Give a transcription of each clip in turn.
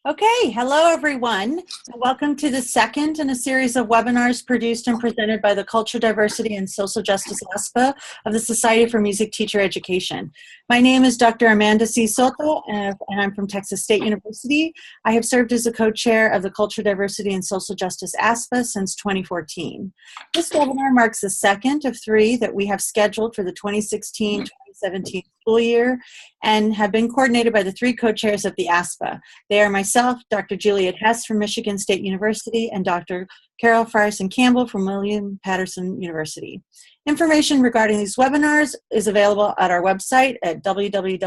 Okay, hello everyone. Welcome to the second in a series of webinars produced and presented by the Culture, Diversity, and Social Justice ASPA of the Society for Music Teacher Education. My name is Dr. Amanda C. Soto, and I'm from Texas State University. I have served as the co-chair of the Culture, Diversity, and Social Justice ASPA since 2014. This webinar marks the second of three that we have scheduled for the 2016-2017 school year and have been coordinated by the three co-chairs of the ASPA. They are myself, Dr. Juliet Hess from Michigan State University, and Dr. Carol Frierson Campbell from William Patterson University. Information regarding these webinars is available at our website at www.smte.us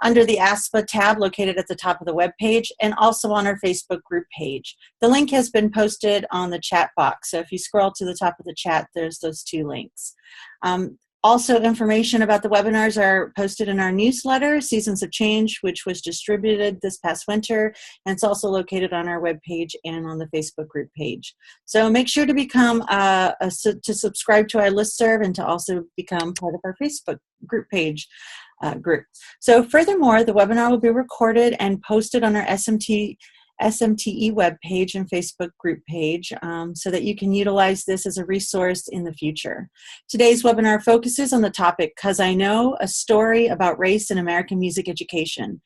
under the ASPA tab located at the top of the web page, and also on our Facebook group page. The link has been posted on the chat box, so if you scroll to the top of the chat, there's those two links. Also, information about the webinars are posted in our newsletter, Seasons of Change, which was distributed this past winter, and it's also located on our webpage and on the Facebook group page. So make sure to become to subscribe to our listserv and to also become part of our Facebook group page. So furthermore, the webinar will be recorded and posted on our SMTE webpage and Facebook group page so that you can utilize this as a resource in the future. Today's webinar focuses on the topic, "'Cause I Know, a Story About Race in American Music Education."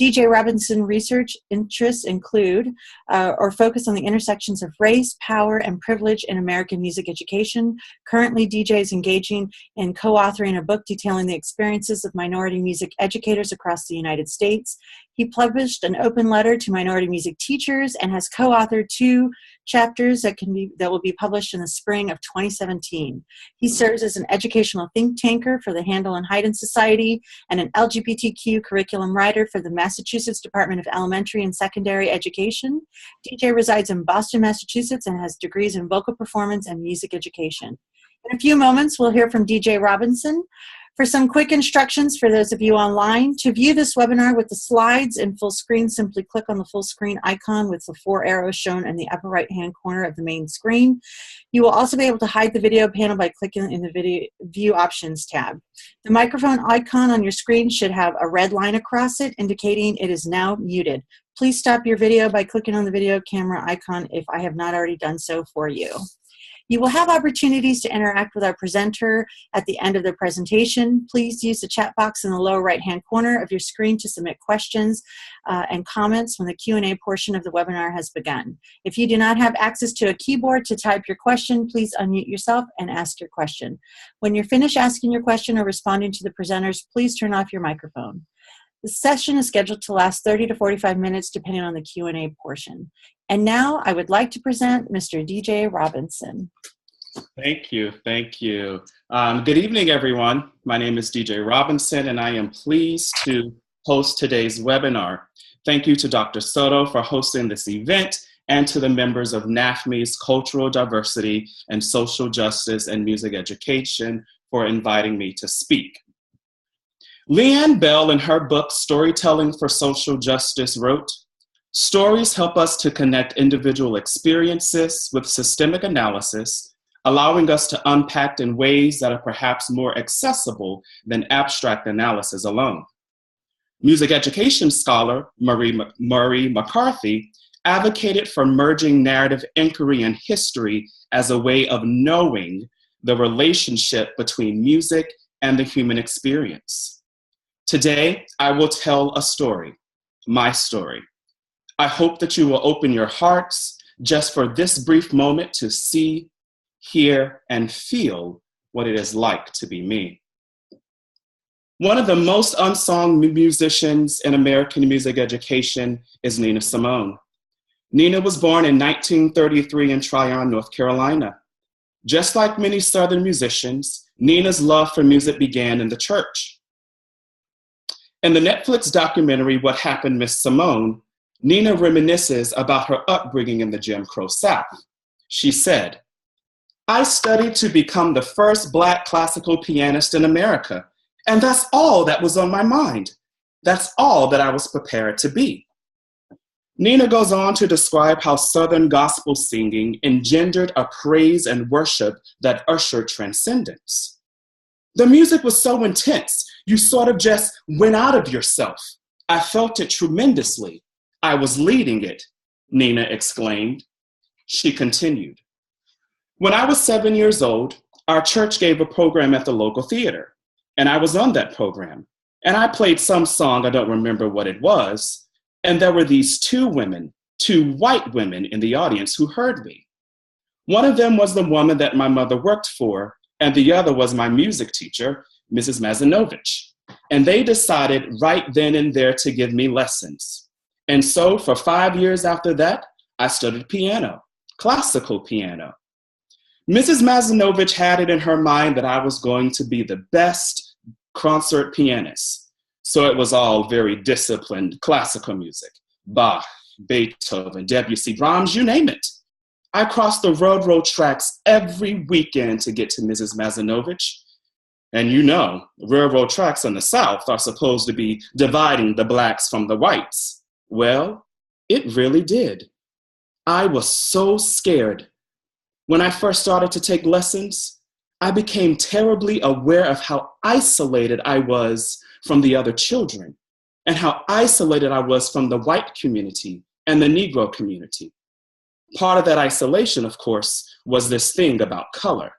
Deejay Robinson research interests include or focus on the intersections of race, power, and privilege in American music education. Currently, Deejay is engaging in co-authoring a book detailing the experiences of minority music educators across the United States. He published an open letter to minority music teachers and has co-authored 2 chapters that will be published in the spring of 2017. He serves as an educational think tanker for the Handel and Haydn Society and an LGBTQ curriculum writer for the Massachusetts Department of Elementary and Secondary Education. Deejay resides in Boston, Massachusetts, and has degrees in vocal performance and music education. In a few moments, we'll hear from Deejay Robinson. For some quick instructions for those of you online, to view this webinar with the slides in full screen, simply click on the full screen icon with the 4 arrows shown in the upper right-hand corner of the main screen. You will also be able to hide the video panel by clicking in the Video View Options tab. The microphone icon on your screen should have a red line across it indicating it is now muted. Please stop your video by clicking on the video camera icon if I have not already done so for you. You will have opportunities to interact with our presenter at the end of the presentation. Please use the chat box in the lower right-hand corner of your screen to submit questions and comments when the Q&A portion of the webinar has begun. If you do not have access to a keyboard to type your question, please unmute yourself and ask your question. When you're finished asking your question or responding to the presenters, please turn off your microphone. The session is scheduled to last 30 to 45 minutes depending on the Q&A portion. And now I would like to present Mr. Deejay Robinson. Thank you. Good evening, everyone. My name is Deejay Robinson, and I am pleased to host today's webinar. Thank you to Dr. Soto for hosting this event and to the members of NAFME's Cultural Diversity and Social Justice and Music Education for inviting me to speak. Leanne Bell, in her book, Storytelling for Social Justice, wrote, "Stories help us to connect individual experiences with systemic analysis, allowing us to unpack in ways that are perhaps more accessible than abstract analysis alone." Music education scholar Murray McCarthy advocated for merging narrative inquiry and history as a way of knowing the relationship between music and the human experience. Today, I will tell a story, my story. I hope that you will open your hearts just for this brief moment to see, hear, and feel what it is like to be me. One of the most unsung musicians in American music education is Nina Simone. Nina was born in 1933 in Tryon, North Carolina. Just like many Southern musicians, Nina's love for music began in the church. In the Netflix documentary, What Happened, Miss Simone, Nina reminisces about her upbringing in the Jim Crow South. She said, "I studied to become the first Black classical pianist in America, and that's all that was on my mind. That's all that I was prepared to be." Nina goes on to describe how Southern gospel singing engendered a praise and worship that ushered transcendence. The music was so intense, you sort of just went out of yourself. I felt it tremendously. I was leading it, Nina exclaimed. She continued. When I was 7 years old, our church gave a program at the local theater, and I was on that program. And I played some song, I don't remember what it was, and there were these two white women in the audience who heard me. One of them was the woman that my mother worked for, and the other was my music teacher, Mrs. Mazinovich. And they decided right then and there to give me lessons. And so for 5 years after that, I studied piano, classical piano. Mrs. Mazinovich had it in her mind that I was going to be the best concert pianist. So it was all very disciplined classical music. Bach, Beethoven, Debussy, Brahms, you name it. I crossed the railroad tracks every weekend to get to Mrs. Mazinovich. And you know, railroad tracks in the South are supposed to be dividing the blacks from the whites. Well, it really did. I was so scared. When I first started to take lessons, I became terribly aware of how isolated I was from the other children and how isolated I was from the white community and the Negro community. Part of that isolation, of course, was this thing about color.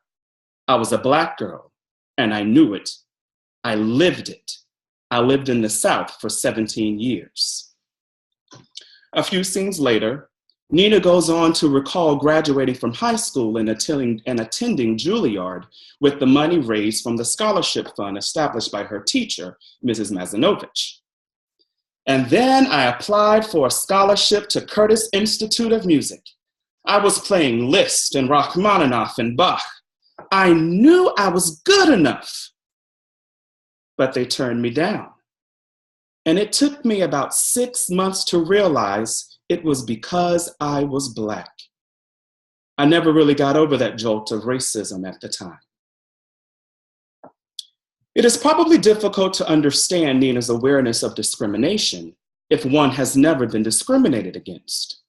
I was a Black girl, and I knew it. I lived it. I lived in the South for 17 years. A few scenes later, Nina goes on to recall graduating from high school and attending Juilliard with the money raised from the scholarship fund established by her teacher, Mrs. Mazinovich. And then I applied for a scholarship to Curtis Institute of Music. I was playing Liszt and Rachmaninoff and Bach. I knew I was good enough, but they turned me down. And it took me about 6 months to realize it was because I was Black. I never really got over that jolt of racism at the time. It is probably difficult to understand Nina's awareness of discrimination if one has never been discriminated against.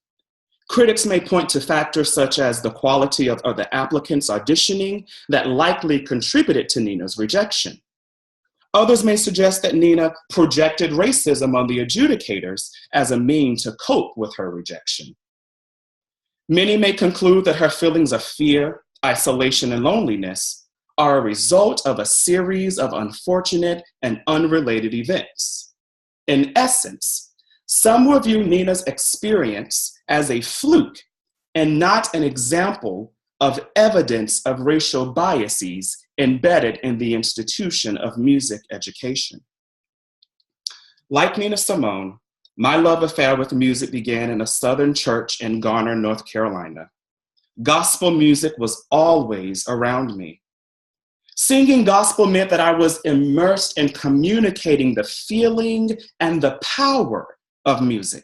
Critics may point to factors such as the quality of the applicants auditioning that likely contributed to Nina's rejection. Others may suggest that Nina projected racism on the adjudicators as a means to cope with her rejection. Many may conclude that her feelings of fear, isolation, and loneliness are a result of a series of unfortunate and unrelated events. In essence, some will view Nina's experience as a fluke and not an example of evidence of racial biases embedded in the institution of music education. Like Nina Simone, my love affair with music began in a Southern church in Garner, North Carolina. Gospel music was always around me. Singing gospel meant that I was immersed in communicating the feeling and the power of music.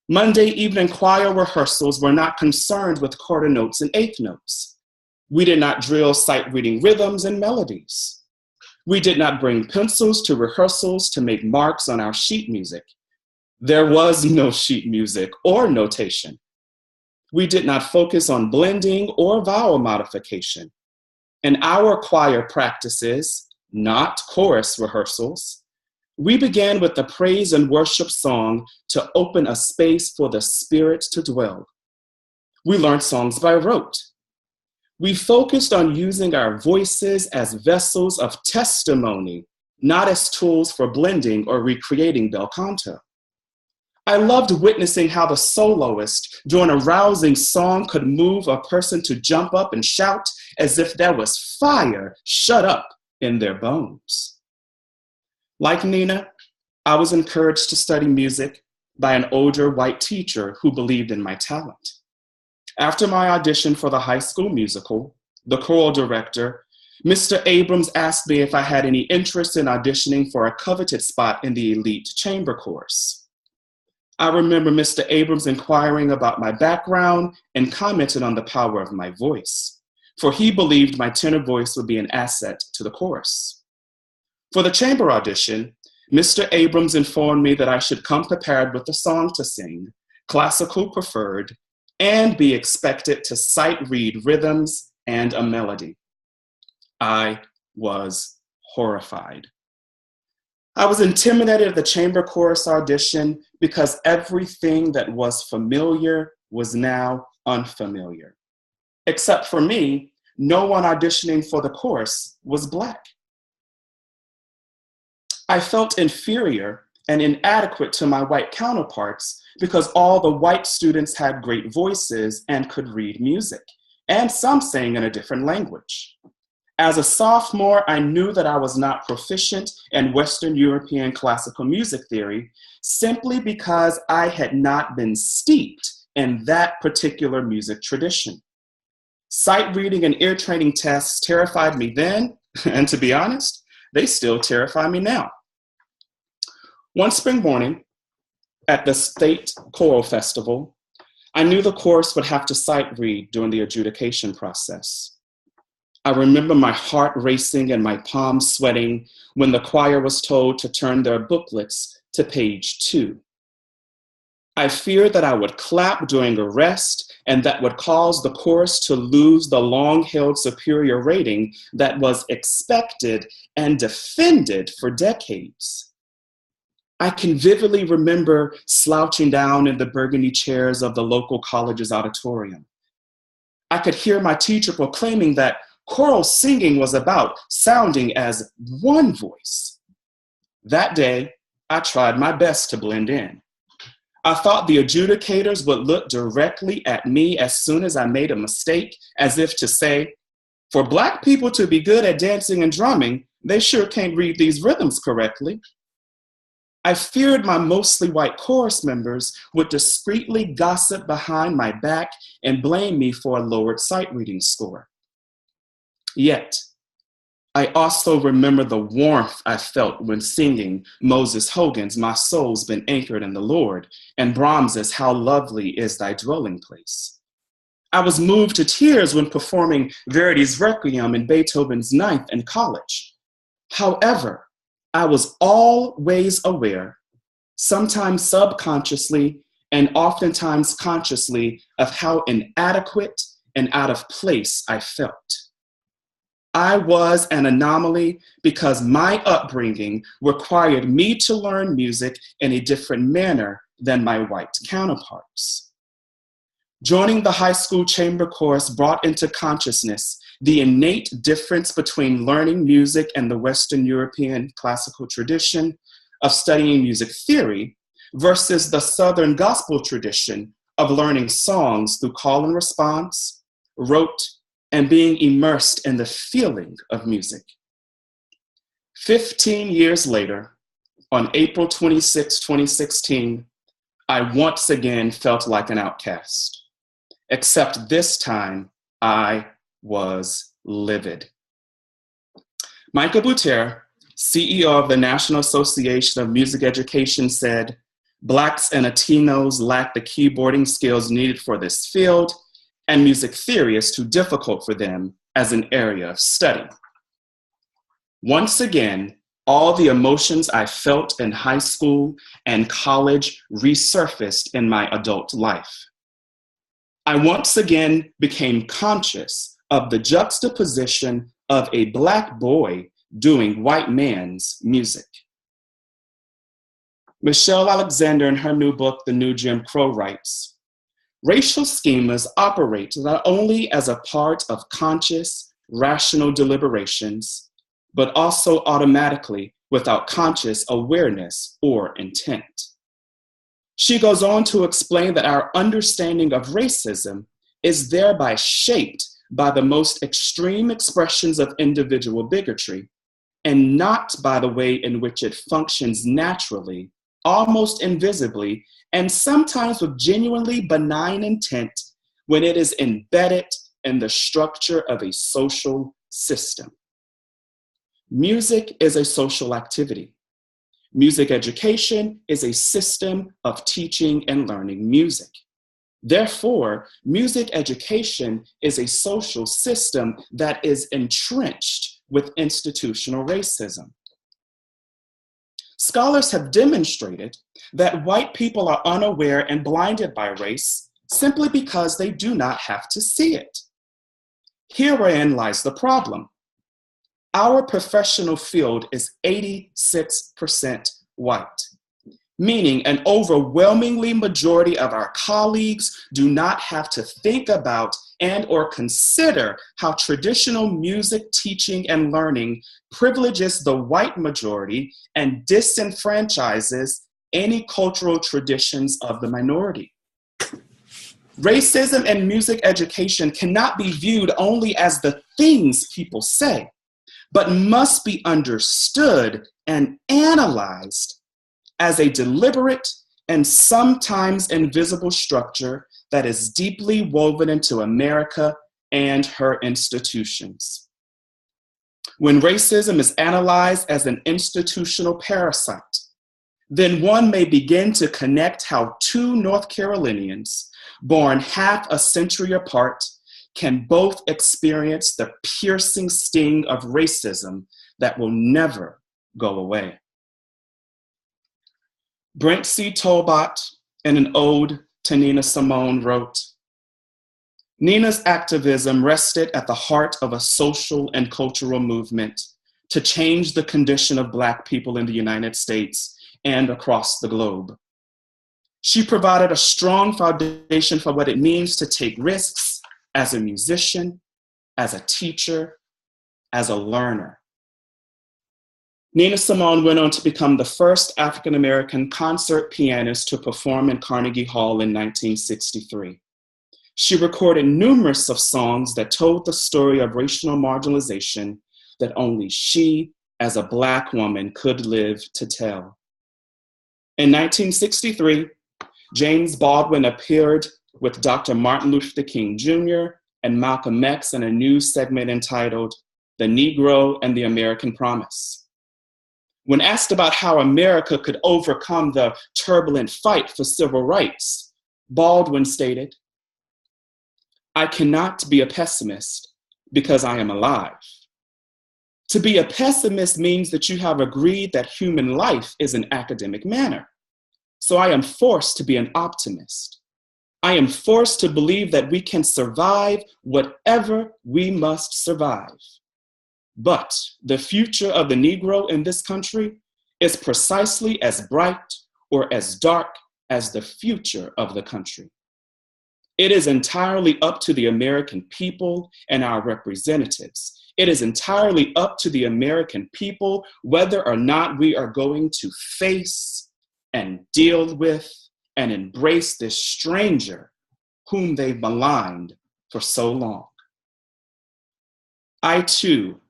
Monday evening choir rehearsals were not concerned with quarter notes and eighth notes. We did not drill sight reading rhythms and melodies. We did not bring pencils to rehearsals to make marks on our sheet music. There was no sheet music or notation. We did not focus on blending or vowel modification. In our choir practices, not chorus rehearsals, we began with the praise and worship song to open a space for the Spirit to dwell. We learned songs by rote. We focused on using our voices as vessels of testimony, not as tools for blending or recreating bel canto. I loved witnessing how the soloist, during a rousing song, could move a person to jump up and shout as if there was fire shut up in their bones. Like Nina, I was encouraged to study music by an older white teacher who believed in my talent. After my audition for the high school musical, the choral director, Mr. Abrams, asked me if I had any interest in auditioning for a coveted spot in the elite chamber chorus. I remember Mr. Abrams inquiring about my background and commented on the power of my voice, for he believed my tenor voice would be an asset to the chorus. For the chamber audition, Mr. Abrams informed me that I should come prepared with a song to sing, classical preferred, and be expected to sight read rhythms and a melody. I was horrified. I was intimidated at the chamber chorus audition because everything that was familiar was now unfamiliar. Except for me, no one auditioning for the chorus was Black. I felt inferior and inadequate to my white counterparts because all the white students had great voices and could read music, and some sang in a different language. As a sophomore, I knew that I was not proficient in Western European classical music theory simply because I had not been steeped in that particular music tradition. Sight reading and ear training tests terrified me then, and to be honest, they still terrify me now. One spring morning at the State Choral Festival, I knew the chorus would have to sight read during the adjudication process. I remember my heart racing and my palms sweating when the choir was told to turn their booklets to page 2. I feared that I would clap during a rest and that would cause the chorus to lose the long-held superior rating that was expected and defended for decades. I can vividly remember slouching down in the burgundy chairs of the local college's auditorium. I could hear my teacher proclaiming that choral singing was about sounding as one voice. That day, I tried my best to blend in. I thought the adjudicators would look directly at me as soon as I made a mistake, as if to say, for Black people to be good at dancing and drumming, they sure can't read these rhythms correctly. I feared my mostly white chorus members would discreetly gossip behind my back and blame me for a lowered sight reading score. Yet, I also remember the warmth I felt when singing Moses Hogan's My Soul's Been Anchored in the Lord and Brahms's How Lovely Is Thy Dwelling Place. I was moved to tears when performing Verdi's Requiem in Beethoven's Ninth in college. However, I was always aware, sometimes subconsciously and oftentimes consciously, of how inadequate and out of place I felt. I was an anomaly because my upbringing required me to learn music in a different manner than my white counterparts. Joining the high school chamber chorus brought into consciousness the innate difference between learning music in the Western European classical tradition of studying music theory versus the Southern gospel tradition of learning songs through call and response, rote, and being immersed in the feeling of music. 15 years later, on April 26, 2016, I once again felt like an outcast, except this time I was livid. Michael Bouter, CEO of the National Association of Music Education, said, Blacks and Latinos lack the keyboarding skills needed for this field, and music theory is too difficult for them as an area of study. Once again, all the emotions I felt in high school and college resurfaced in my adult life. I once again became conscious of the juxtaposition of a Black boy doing white man's music. Michelle Alexander, in her new book, The New Jim Crow, writes, racial schemas operate not only as a part of conscious, rational deliberations, but also automatically without conscious awareness or intent. She goes on to explain that our understanding of racism is thereby shaped by the most extreme expressions of individual bigotry, and not by the way in which it functions naturally, almost invisibly, and sometimes with genuinely benign intent when it is embedded in the structure of a social system. Music is a social activity. Music education is a system of teaching and learning music. Therefore, music education is a social system that is entrenched with institutional racism. Scholars have demonstrated that white people are unaware and blinded by race simply because they do not have to see it. Herein lies the problem. our professional field is 86% white, meaning an overwhelmingly majority of our colleagues do not have to think about and or consider how traditional music teaching and learning privileges the white majority and disenfranchises any cultural traditions of the minority. Racism in music education cannot be viewed only as the things people say, but must be understood and analyzed as a deliberate and sometimes invisible structure that is deeply woven into America and her institutions. When racism is analyzed as an institutional parasite, then one may begin to connect how two North Carolinians, born half a century apart, can both experience the piercing sting of racism that will never go away. Brent C. Tolbot, in an ode to Nina Simone, wrote, "Nina's activism rested at the heart of a social and cultural movement to change the condition of Black people in the United States and across the globe. She provided a strong foundation for what it means to take risks as a musician, as a teacher, as a learner." Nina Simone went on to become the first African-American concert pianist to perform in Carnegie Hall in 1963. She recorded numerous of songs that told the story of racial marginalization that only she, as a Black woman, could live to tell. In 1963, James Baldwin appeared with Dr. Martin Luther King Jr. and Malcolm X in a news segment entitled "The Negro and the American Promise." When asked about how America could overcome the turbulent fight for civil rights, Baldwin stated, "I cannot be a pessimist because I am alive. To be a pessimist means that you have agreed that human life is an academic manner. So I am forced to be an optimist. I am forced to believe that we can survive whatever we must survive. But the future of the Negro in this country is precisely as bright or as dark as the future of the country. It is entirely up to the American people and our representatives. It is entirely up to the American people whether or not we are going to face and deal with and embrace this stranger whom they've maligned for so long." I too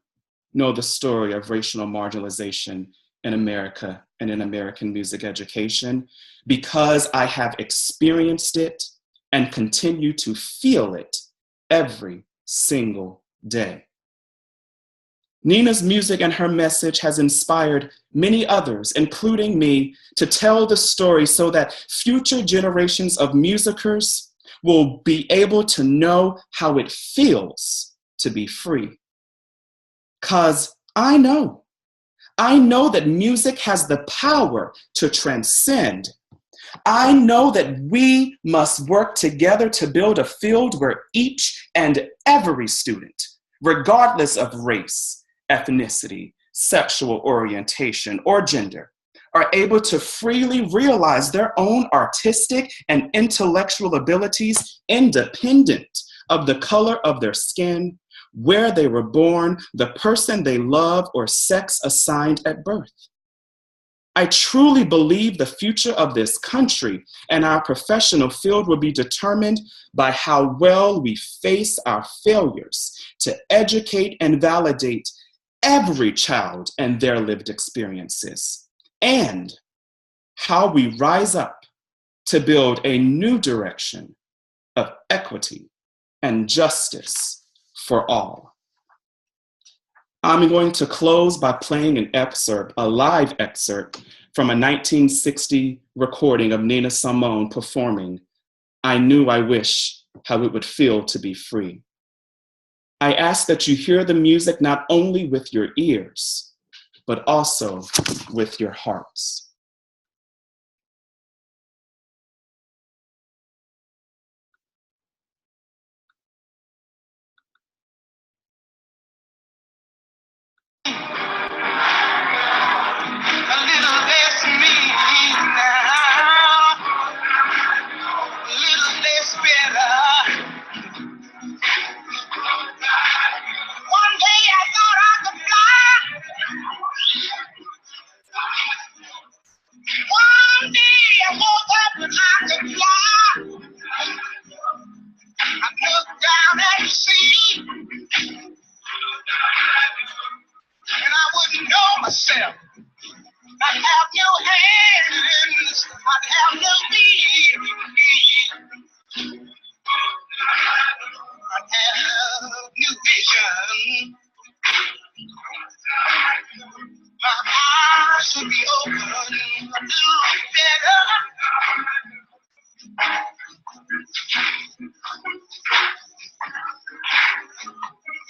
know the story of racial marginalization in America and in American music education because I have experienced it and continue to feel it every single day. Nina's music and her message has inspired many others, including me, to tell the story so that future generations of musicers will be able to know how it feels to be free. 'Cause I know that music has the power to transcend. I know that we must work together to build a field where each and every student, regardless of race, ethnicity, sexual orientation, or gender, are able to freely realize their own artistic and intellectual abilities independent of the color of their skin, where they were born, the person they love, or sex assigned at birth. I truly believe the future of this country and our professional field will be determined by how well we face our failures to educate and validate every child and their lived experiences, and how we rise up to build a new direction of equity and justice for all. I'm going to close by playing an excerpt, a live excerpt from a 1960 recording of Nina Simone performing "I Knew I Wish How It Would Feel to Be Free." I ask that you hear the music not only with your ears, but also with your hearts. I'd have no hands, I'd have no feet. I'd have new vision. My eyes would be open a little better.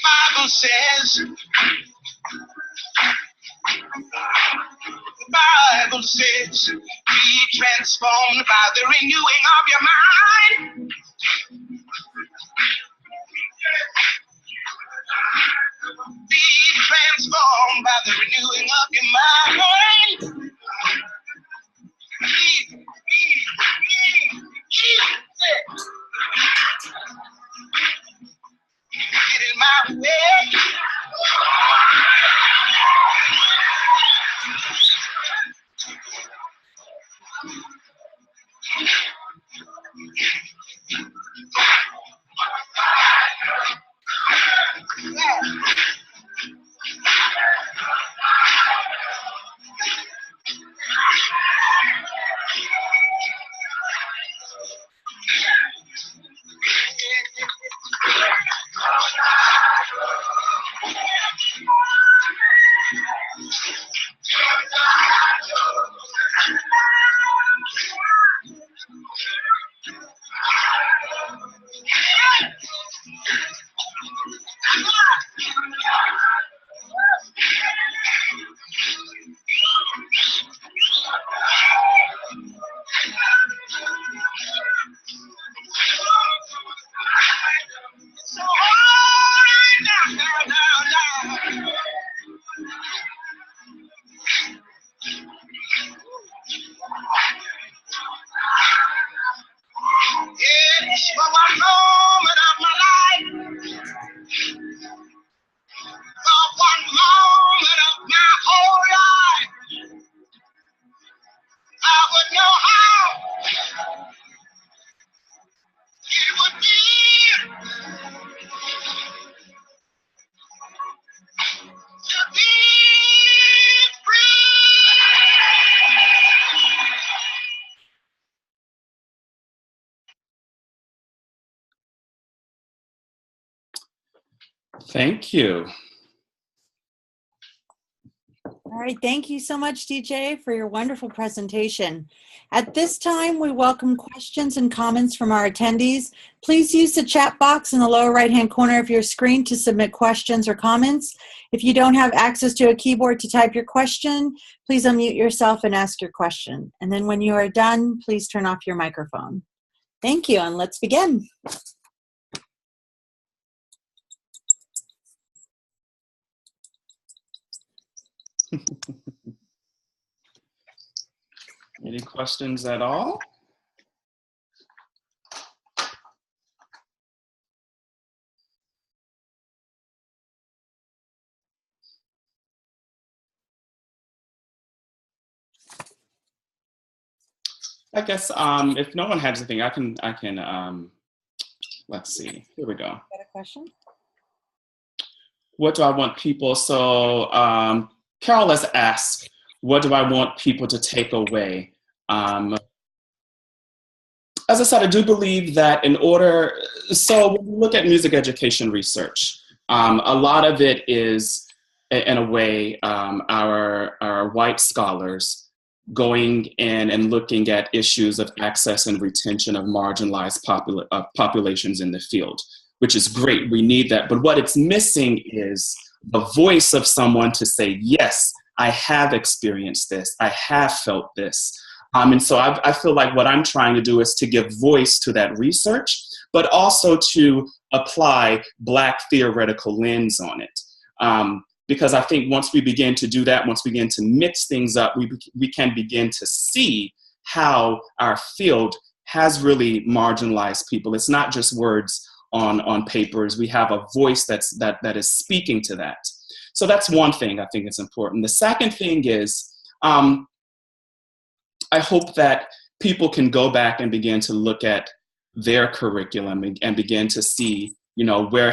Bible says, the Bible says, be transformed by the renewing of your mind. Be transformed by the renewing of your mind. Get in my way. So hold down. It's for one moment of my life, for one moment of my whole life, I would know how it would be to be free. Thank you. All right, thank you so much, DJ, for your wonderful presentation. At this time, we welcome questions and comments from our attendees. Please use the chat box in the lower right-hand corner of your screen to submit questions or comments. If you don't have access to a keyboard to type your question, please unmute yourself and ask your question. And then when you are done, please turn off your microphone. Thank you, and let's begin. Any questions at all? I guess if no one has anything, I can let's see. Here we go. Got a question? What do I want people? So Carol has asked, what do I want people to take away? As I said, I do believe that in order, so when we look at music education research, a lot of it is, in a way, our white scholars going in and looking at issues of access and retention of marginalized populations in the field, which is great. We need that. But what it's missing is the voice of someone to say, yes, I have experienced this. I have felt this. And so I feel like what I'm trying to do is to give voice to that research, but also to apply Black theoretical lens on it. Because I think once we begin to do that, once we begin to mix things up, we can begin to see how our field has really marginalized people. It's not just words on papers. We have a voice that is speaking to that. So that's one thing I think is important. The second thing is, I hope that people can go back and begin to look at their curriculum and begin to see, where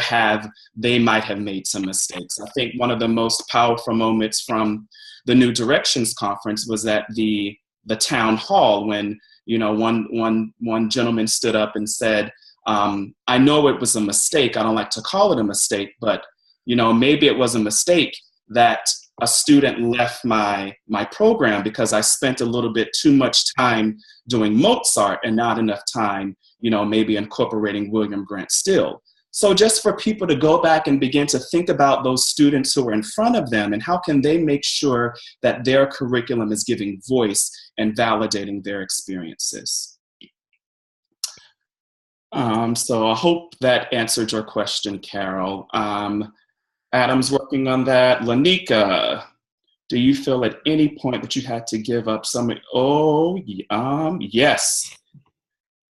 they might have made some mistakes. I think one of the most powerful moments from the New Directions conference was at the town hall when, you know, one gentleman stood up and said, I know it was a mistake. I don't like to call it a mistake, but, you know, maybe it was a mistake that a student left my program because I spent a little bit too much time doing Mozart and not enough time, you know, maybe incorporating William Grant Still. So just for people to go back and begin to think about those students who are in front of them and how can they make sure that their curriculum is giving voice and validating their experiences. So I hope that answered your question, Carol. Adam's working on that. Lanika, do you feel at any point that you had to give up some? Oh, yes.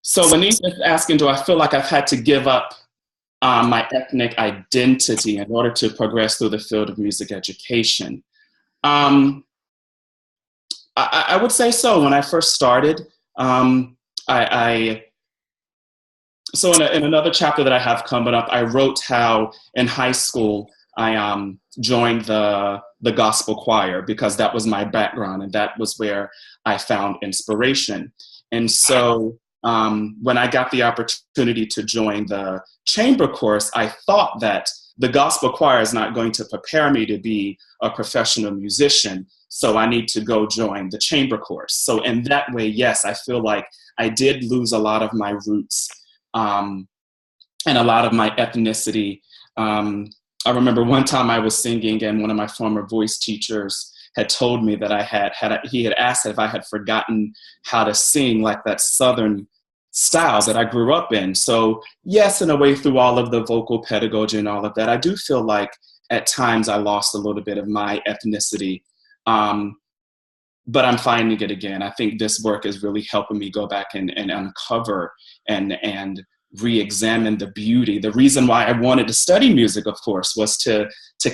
So Lanika is asking, do I feel like I've had to give up my ethnic identity in order to progress through the field of music education? I would say so. When I first started, so in another chapter that I have coming up, I wrote how in high school I joined the gospel choir because that was my background and that was where I found inspiration. And so when I got the opportunity to join the chamber course, I thought that the gospel choir is not going to prepare me to be a professional musician, so I need to go join the chamber course. So in that way, yes, I feel like I did lose a lot of my roots and a lot of my ethnicity. I remember one time I was singing and one of my former voice teachers had told me that he had asked if I had forgotten how to sing like that Southern style that I grew up in. So yes, in a way, through all of the vocal pedagogy and all of that, I do feel like at times I lost a little bit of my ethnicity, but I'm finding it again. I think this work is really helping me go back and uncover and re-examine the beauty. The reason why I wanted to study music, of course, was to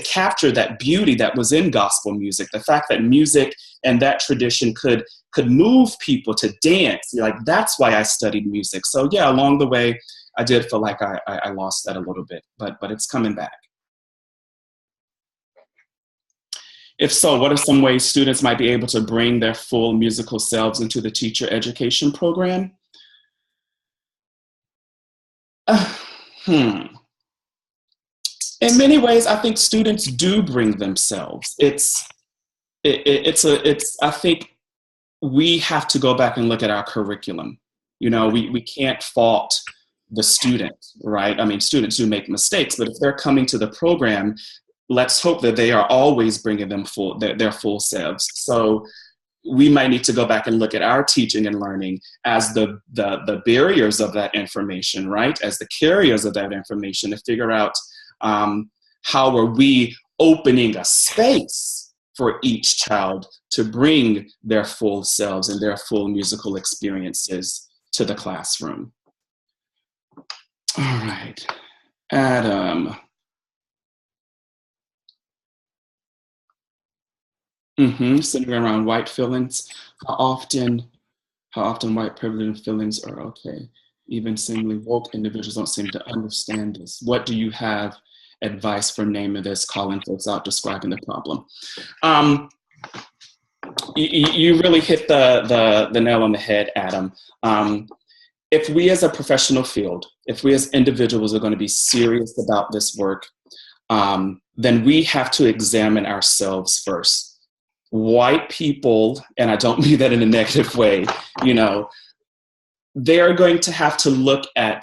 capture that beauty that was in gospel music. The fact that music and that tradition could move people to dance. Like, that's why I studied music. So yeah, along the way, I did feel like I lost that a little bit, but it's coming back. If so, what are some ways students might be able to bring their full musical selves into the teacher education program? In many ways, I think students do bring themselves. I think we have to go back and look at our curriculum. You know, we can't fault the student, right? I mean, students do make mistakes, but if they're coming to the program, let's hope that they are always bringing their full selves. So we might need to go back and look at our teaching and learning as the barriers of that information, right? As the carriers of that information, to figure out how are we opening a space for each child to bring their full selves and their full musical experiences to the classroom. All right, Adam. Centering around white feelings. How often white privilege feelings are okay. Even seemingly woke individuals don't seem to understand this. What do you have advice for naming this, calling folks out, describing the problem? You really hit the nail on the head, Adam. If we as a professional field, if we as individuals are going to be serious about this work, then we have to examine ourselves first. White people, and I don't mean that in a negative way, you know, they're going to have to look at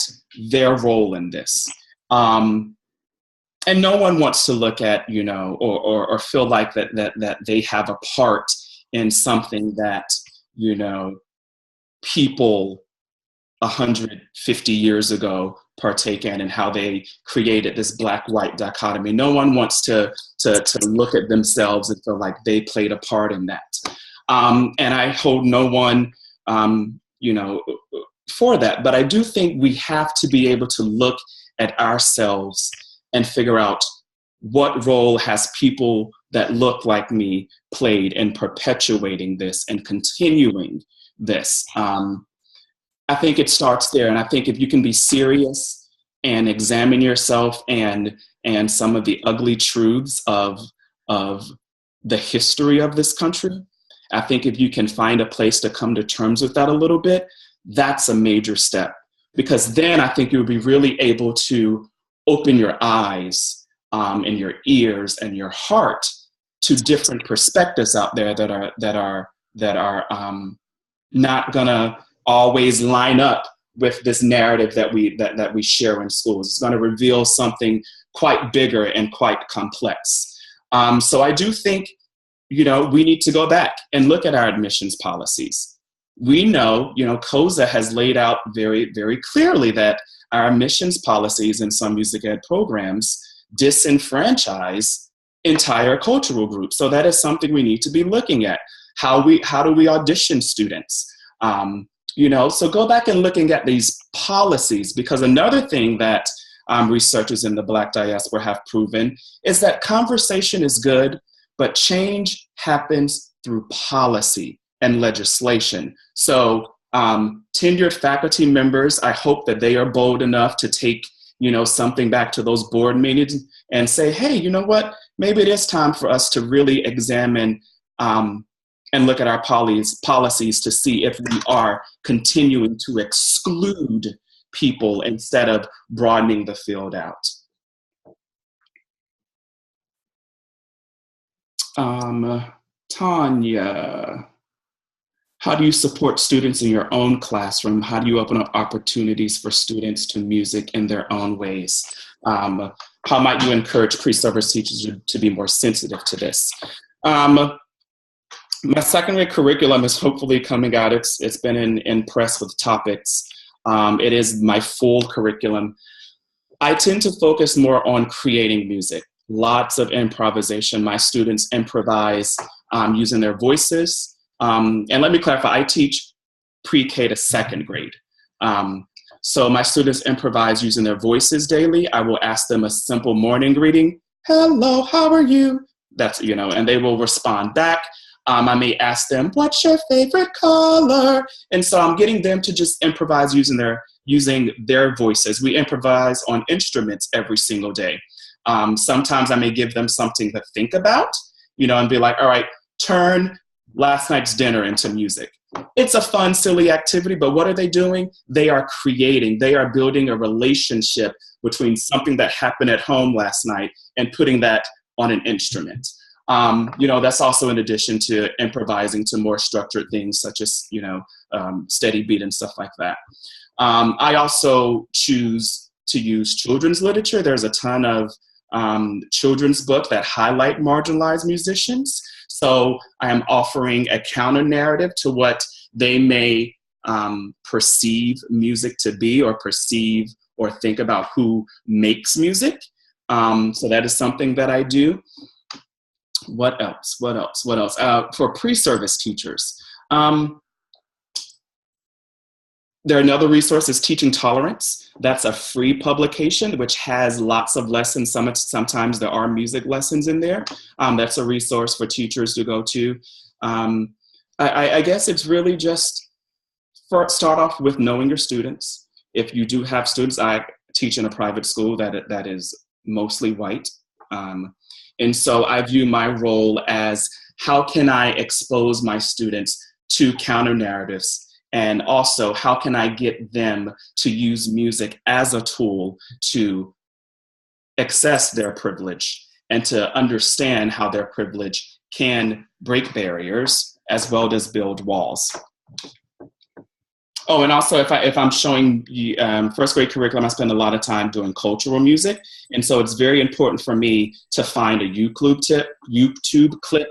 their role in this. And no one wants to look at, you know, or feel like that they have a part in something that, you know, people 150 years ago partake in, and how they created this black-white dichotomy. No one wants to look at themselves and feel like they played a part in that. And I hold no one, you know, for that. But I do think we have to be able to look at ourselves and figure out what role has people that look like me played in perpetuating this and continuing this. I think it starts there. And I think if you can be serious and examine yourself and some of the ugly truths of the history of this country. I think if you can find a place to come to terms with that a little bit, that's a major step. Because then I think you'll be really able to open your eyes and your ears and your heart to different perspectives out there that are not gonna always line up with this narrative that we share in schools. It's going to reveal something quite bigger and quite complex. So I do think, we need to go back and look at our admissions policies. We know, COSA has laid out very, very clearly that our admissions policies in some music ed programs disenfranchise entire cultural groups. So that is something we need to be looking at. How do we audition students? So go back and looking at these policies, because another thing that researchers in the Black diaspora have proven is that conversation is good, but change happens through policy and legislation. So tenured faculty members, I hope that they are bold enough to take, something back to those board meetings and say, hey, you know what, maybe it is time for us to really examine and look at our policies to see if we are continuing to exclude people instead of broadening the field out. Tanya, how do you support students in your own classroom? How do you open up opportunities for students to music in their own ways? How might you encourage pre-service teachers to be more sensitive to this? My secondary curriculum is hopefully coming out. It's been in press with topics. It is my full curriculum. I tend to focus more on creating music. Lots of improvisation. My students improvise using their voices. And let me clarify, I teach pre-K to second grade. So my students improvise using their voices daily. I will ask them a simple morning greeting. Hello, how are you? That's, and they will respond back. I may ask them, what's your favorite color? And so I'm getting them to just improvise using their voices. We improvise on instruments every single day. Sometimes I may give them something to think about, and be like, all right, turn last night's dinner into music. It's a fun, silly activity, but what are they doing? They are creating, they are building a relationship between something that happened at home last night and putting that on an instrument. That's also in addition to improvising to more structured things such as, steady beat and stuff like that. I also choose to use children's literature. There's a ton of children's books that highlight marginalized musicians. So I am offering a counter narrative to what they may perceive music to be, or perceive or think about who makes music. So that is something that I do. What else? For pre-service teachers, there another resource is Teaching Tolerance. That's a free publication which has lots of lessons. Sometimes there are music lessons in there. That's a resource for teachers to go to. I guess it's really just start off with knowing your students. If you do have students, I teach in a private school that is mostly white. And so I view my role as, how can I expose my students to counter narratives? And also, how can I get them to use music as a tool to access their privilege and to understand how their privilege can break barriers as well as build walls? Oh, and also if I'm showing first grade curriculum, I spend a lot of time doing cultural music. And so it's very important for me to find a YouTube clip,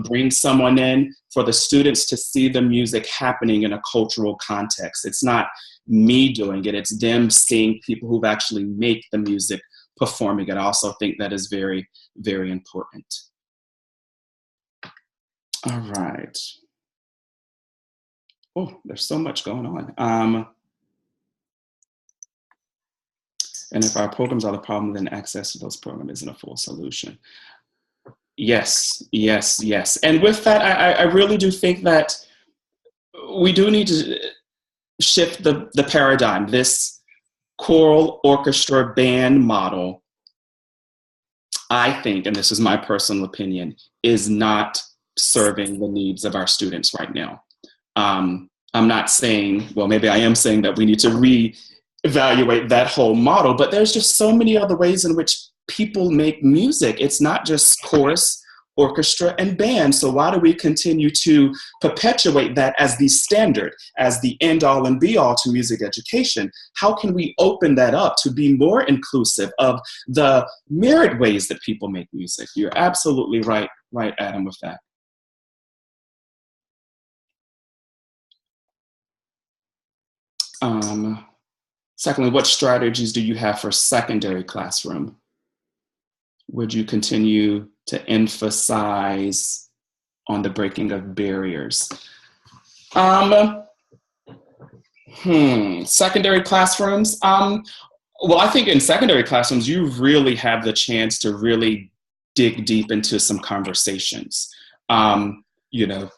bring someone in for the students to see the music happening in a cultural context. It's not me doing it, it's them seeing people who've actually make the music performing it. I also think that is very, very important. All right. Oh, there's so much going on. And if our programs are the problem, then access to those programs isn't a full solution. Yes. And with that, I really do think that we do need to shift the paradigm. This choral orchestra band model I think, and this is my personal opinion, is not serving the needs of our students right now. I'm not saying, well, maybe I am saying that we need to reevaluate that whole model, but there's just so many other ways in which people make music. It's not just chorus, orchestra, and band. So why do we continue to perpetuate that as the standard, as the end all and be all to music education? How can we open that up to be more inclusive of the myriad ways that people make music? You're absolutely right, Adam, with that. Secondly, what strategies do you have for secondary classroom? Would you continue to emphasize on the breaking of barriers? Secondary classrooms. Well, I think in secondary classrooms, you really have the chance to really dig deep into some conversations. You know,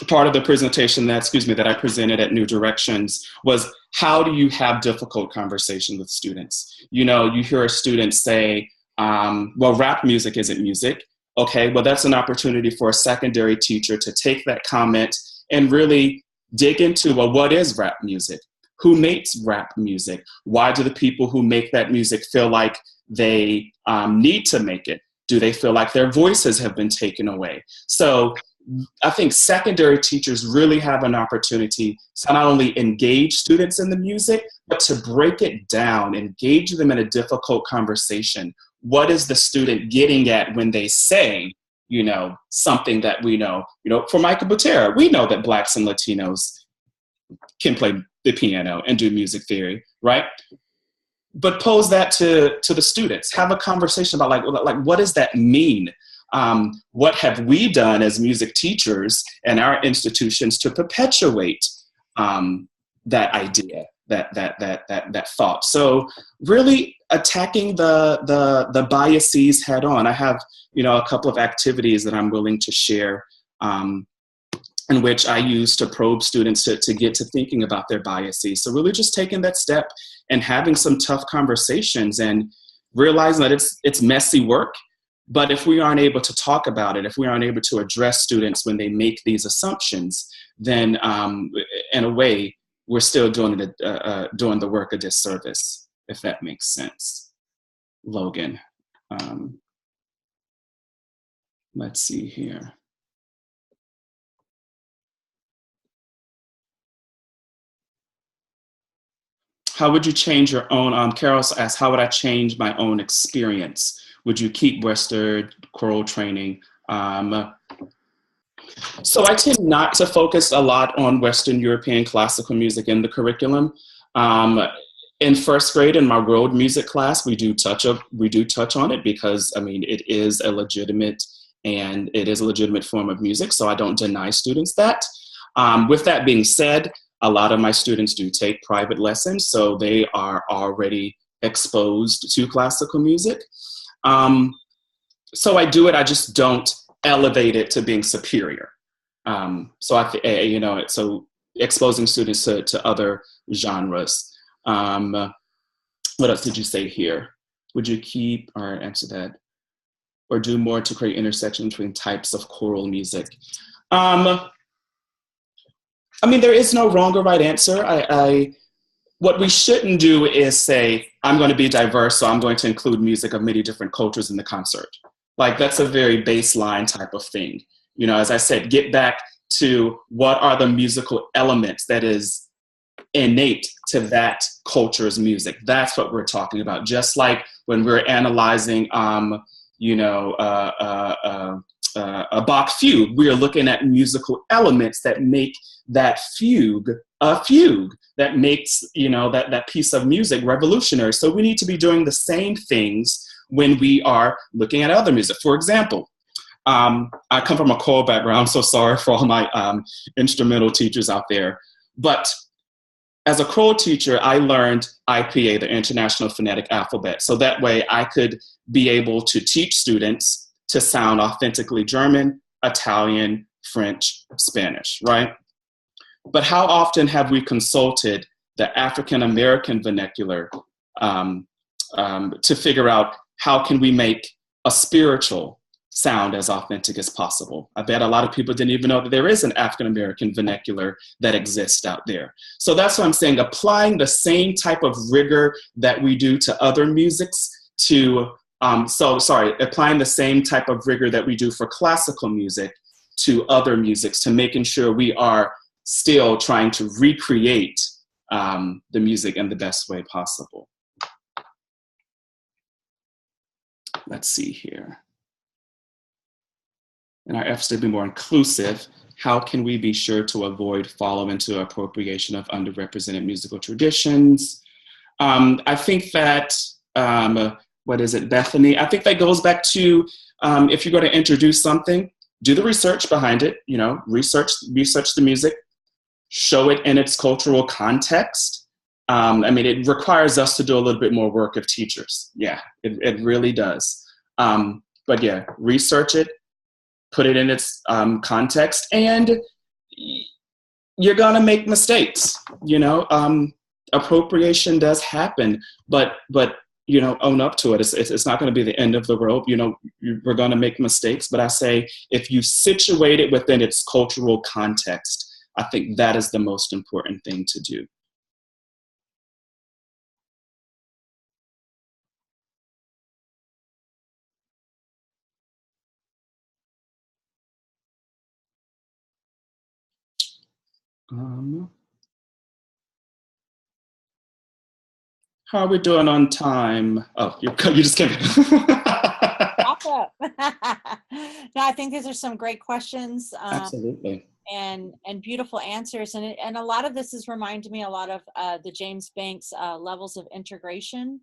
part of the presentation that I presented at New Directions was, how do you have difficult conversation with students? You know, you hear a student say, well, rap music isn't music. Okay, well, that's an opportunity for a secondary teacher to take that comment and really dig into, well, what is rap music? Who makes rap music? Why do the people who make that music feel like they need to make it? Do they feel like their voices have been taken away? So I think secondary teachers really have an opportunity to not only engage students in the music, but to break it down, engage them in a difficult conversation. What is the student getting at when they say, you know, something that we know? You know, for Michael Butera, we know that Blacks and Latinos can play the piano and do music theory, right? But pose that to the students. Have a conversation about like what does that mean? What have we done as music teachers and our institutions to perpetuate that idea, that thought? So really attacking the biases head on. I have, you know, a couple of activities that I'm willing to share in which I use to probe students to get to thinking about their biases. So really just taking that step and having some tough conversations and realizing that it's messy work. But if we aren't able to talk about it, if we aren't able to address students when they make these assumptions, then in a way, we're still doing the work a disservice, if that makes sense. Logan. Let's see here. How would you change your own, Carol asked, how would I change my own experience? Would you keep Western choral training? So I tend not to focus a lot on Western European classical music in the curriculum. In first grade in my world music class, we do touch on it because, I mean, it is a legitimate form of music, so I don't deny students that. With that being said, a lot of my students do take private lessons, so they are already exposed to classical music. So I do it, I just don't elevate it to being superior. So exposing students to other genres. What else did you say here? Would you keep, or answer that, or do more to create intersection between types of choral music? I mean, there is no wrong or right answer. What we shouldn't do is say, I'm going to be diverse, so I'm going to include music of many different cultures in the concert. Like, that's a very baseline type of thing. You know, as I said, get back to what are the musical elements that is innate to that culture's music. That's what we're talking about. Just like when we're analyzing, a Bach fugue, we are looking at musical elements that make that fugue a fugue, that makes, that piece of music revolutionary. So we need to be doing the same things when we are looking at other music. For example, I come from a choral background. I'm so sorry for all my instrumental teachers out there. But as a choral teacher, I learned IPA, the International Phonetic Alphabet. So that way I could be able to teach students to sound authentically German, Italian, French, Spanish, right? But how often have we consulted the African American vernacular to figure out how can we make a spiritual sound as authentic as possible. I bet a lot of people didn't even know that there is an African-American vernacular that exists out there. So that's what I'm saying, applying the same type of rigor that we do to other musics to, applying the same type of rigor that we do for classical music to other musics, to making sure we are still trying to recreate the music in the best way possible. Let's see here. In our efforts to be more inclusive, how can we be sure to avoid falling into appropriation of underrepresented musical traditions? I think that, what is it, Bethany? I think that goes back to, if you're going to introduce something, do the research behind it, you know, research the music, show it in its cultural context. I mean, it requires us to do a little bit more work of teachers. Yeah, it really does. But yeah, research it, put it in its context, and you're gonna make mistakes. You know, appropriation does happen, but you know, own up to it. It's not going to be the end of the world. You know, we're going to make mistakes, but I say if you situate it within its cultural context, I think that is the most important thing to do. How are we doing on time? Oh, you just came in. Awesome. No, I think these are some great questions. Absolutely. And beautiful answers. And a lot of this is reminding me a lot of the James Banks levels of integration,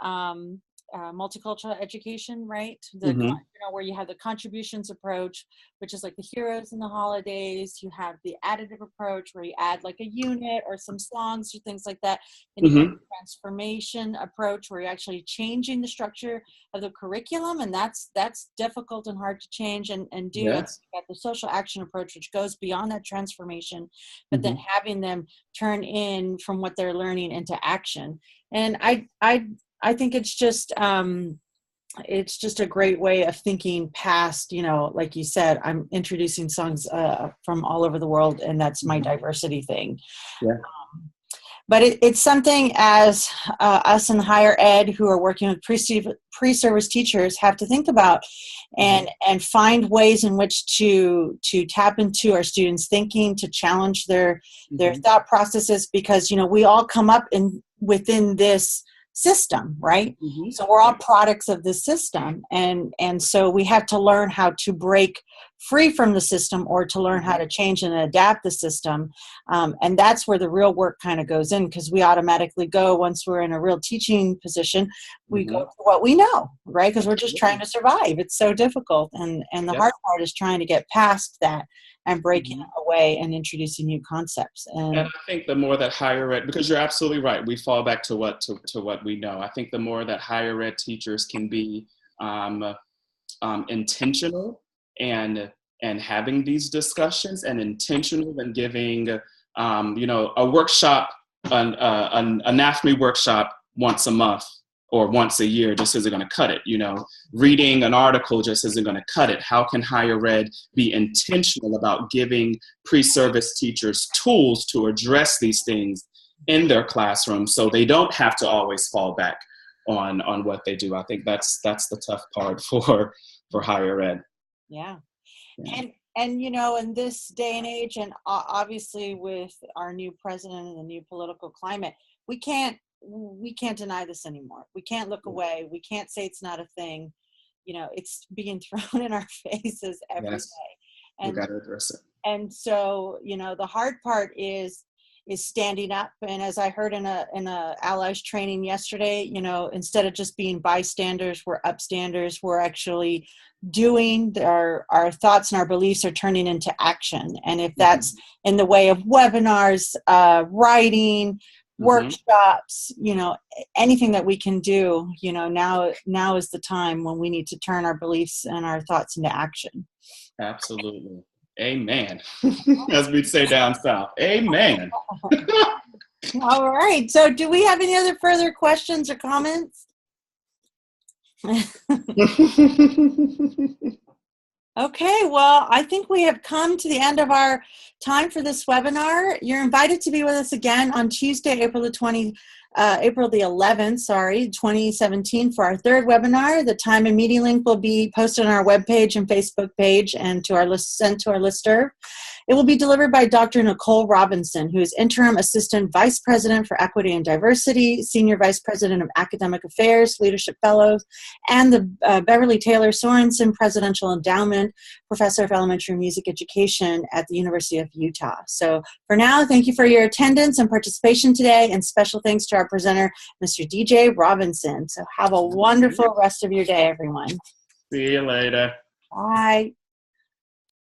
multicultural education, right? You know, where you have the contributions approach, which is like the heroes in the holidays. You have the additive approach where you add like a unit or some songs or things like that. And you have the transformation approach where you're actually changing the structure of the curriculum, and that's difficult and hard to change and do. Yes. You got the social action approach, which goes beyond that transformation, but then having them turn in from what they're learning into action. And I think it's just a great way of thinking past, you know, like you said, I'm introducing songs from all over the world, and that's my diversity thing. Yeah. But it's something as us in higher ed who are working with pre-service teachers have to think about and find ways in which to tap into our students' thinking, to challenge their thought processes, because, you know, we all come up within this system, right? So we're all products of the system, and so we have to learn how to break free from the system, or to learn how to change and adapt the system, and that's where the real work kind of goes in, because we automatically go, once we're in a real teaching position, we go to what we know, right? Because we're just trying to survive. It's so difficult, and the hard part is trying to get past that and breaking away and introducing new concepts. And I think the more that higher ed, because you're absolutely right, we fall back to what we know. I think the more that higher ed teachers can be intentional and having these discussions, and intentional and giving you know, a workshop, an NAFME workshop once a month or once a year just isn't going to cut it. You know, reading an article just isn't going to cut it. How can higher ed be intentional about giving pre-service teachers tools to address these things in their classroom, so they don't have to always fall back on what they do? I think that's the tough part for higher ed. Yeah. And you know, in this day and age, and obviously with our new president and the new political climate, we can't deny this anymore. We can't look away. We can't say it's not a thing. You know, it's being thrown in our faces every day. And we got to address it. And so, you know, the hard part is standing up. And as I heard in a allies training yesterday, you know, instead of just being bystanders, we're upstanders. We're actually doing, our thoughts and our beliefs are turning into action. And if that's in the way of webinars, writing, workshops, you know, anything that we can do, you know, now is the time when we need to turn our beliefs and our thoughts into action. Absolutely. Amen. As we'd say down south. Amen. All right. So do we have any other further questions or comments? Okay, well, I think we have come to the end of our time for this webinar. You're invited to be with us again on Tuesday, April the 11th, 2017, for our third webinar. The time and meeting link will be posted on our webpage and Facebook page and sent to our listserv. It will be delivered by Dr. Nicole Robinson, who is Interim Assistant Vice President for Equity and Diversity, Senior Vice President of Academic Affairs, Leadership Fellows, and the Beverly Taylor Sorensen Presidential Endowment Professor of Elementary Music Education at the University of Utah. So for now, thank you for your attendance and participation today, and special thanks to our presenter, Mr. Deejay Robinson. So have a wonderful rest of your day, everyone. See you later. Bye.